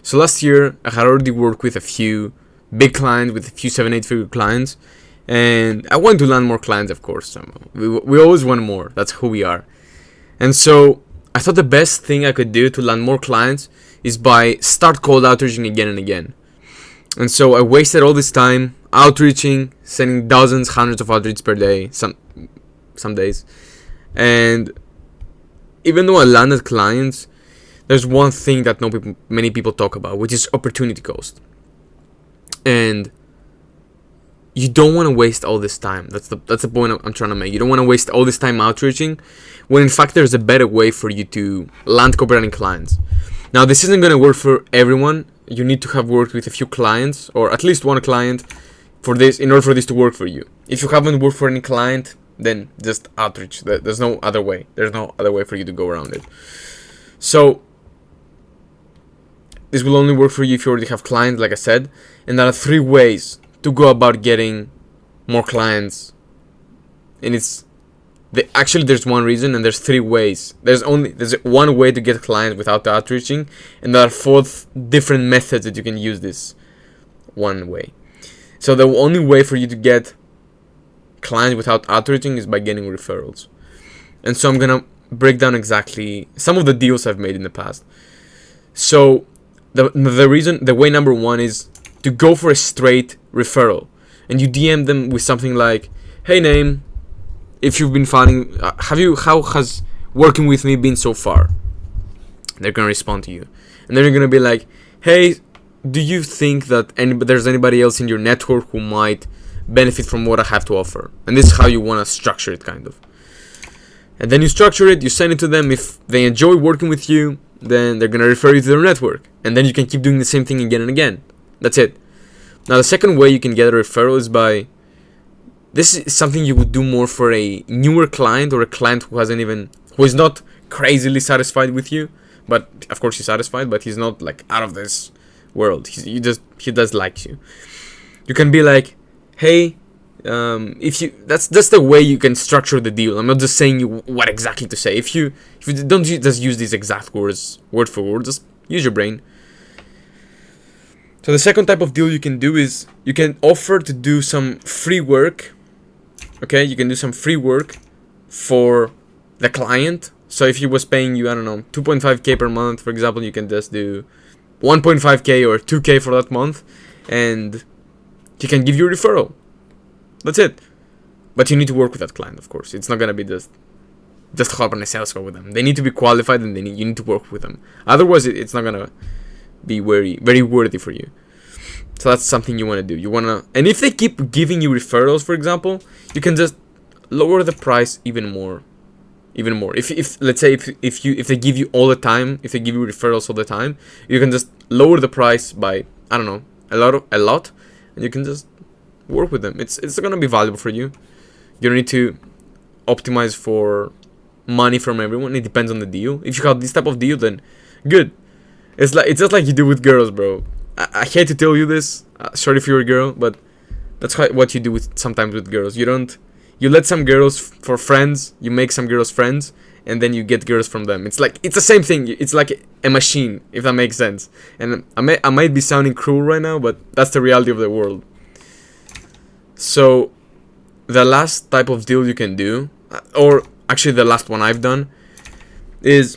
So last year, I had already worked with a few big clients, with a few 7-8 figure clients, and I want to land more clients, of course. We always want more. That's who we are. And so I thought the best thing I could do to land more clients is by start cold outreaching again and again. And so I wasted all this time outreaching, sending dozens, hundreds of outreaches per day, some days. And even though I landed clients, there's one thing that many people talk about, which is opportunity cost. And you don't want to waste all this time. That's the point I'm trying to make. You don't want to waste all this time outreaching, when in fact there's a better way for you to land copywriting clients. Now, this isn't going to work for everyone. You need to have worked with a few clients, or at least one client, for this, in order for this to work for you. If you haven't worked for any client, then just outreach. There's no other way. There's no other way for you to go around it. So this will only work for you if you already have clients, like I said. And there are 3 ways to go about getting more clients. And actually there's one reason, and there's 3 ways. There's one way to get clients without outreaching, and there are 4 different methods that you can use this one way. So the only way for you to get clients without outreaching is by getting referrals. And so I'm gonna break down exactly some of the deals I've made in the past. So the way number 1 is to go for a straight referral, and you DM them with something like, "Hey name, if you've been finding, how has working with me been so far?" They're gonna respond to you, and then you're gonna be like, "Hey, do you think that there's anybody else in your network who might benefit from what I have to offer?" And this is how you want to structure it, kind of. And then you structure it, you send it to them. If they enjoy working with you, then they're gonna refer you to their network, and then you can keep doing the same thing again and again. That's it. Now, the second way you can get a referral is by, this is something you would do more for a newer client, or a client who is not crazily satisfied with you, but of course he's satisfied, but he's not like out of this world. He does like you. You can be like, "Hey, that's the way you can structure the deal." I'm not just saying you what exactly to say. If you don't just use these exact words word for word, just use your brain. So the second type of deal you can do is you can offer to do some free work. Okay, you can do some free work for the client. So if he was paying you, I don't know, 2.5k per month, for example, you can just do 1.5k or 2k for that month, and he can give you a referral. That's it. But you need to work with that client, of course. It's not gonna be just hop on a sales call with them. They need to be qualified, and you need to work with them. Otherwise, it's not gonna be very, very worthy for you. So that's something you want to do. And if they keep giving you referrals, for example, you can just lower the price even more. If let's say if they give you all the time, if they give you referrals all the time, you can just lower the price by, I don't know, a lot, and you can just work with them. It's gonna be valuable for you. You don't need to optimize for money from everyone. It depends on the deal. If you have this type of deal, then good. It's just like you do with girls, bro. I hate to tell you this. Sorry if you're a girl, but that's what you do sometimes with girls. You let some girls for friends. You make some girls friends, and then you get girls from them. It's the same thing. It's like a machine, if that makes sense. And I might be sounding cruel right now, but that's the reality of the world. So the last type of deal you can do, or actually the last one I've done, is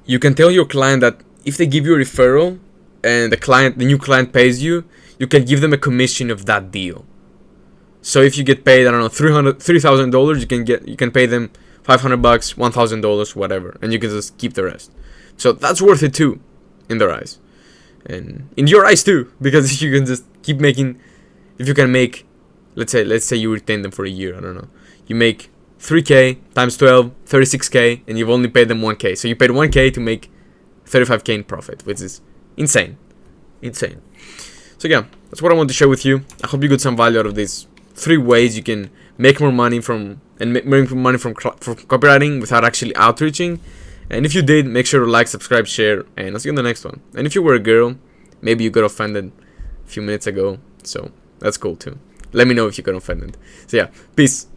you can tell your client that if they give you a referral and the new client pays you, you can give them a commission of that deal. So if you get paid, I don't know, $3,000, you can pay them $500, $1,000, whatever, and you can just keep the rest. So that's worth it too, in their eyes, and in your eyes too, because you can just keep making. If you can make, let's say you retain them for a year, I don't know, you make 3k times 12, 36k, and you've only paid them 1k. So you paid 1k to make 35k in profit, which is insane. So yeah, that's what I want to share with you. I hope you got some value out of these 3 ways you can make more money from copywriting without actually outreaching. And if you did, make sure to like, subscribe, share, and I'll see you in the next one. And if you were a girl, maybe you got offended a few minutes ago, so that's cool too. Let me know if you got offended. So yeah, peace.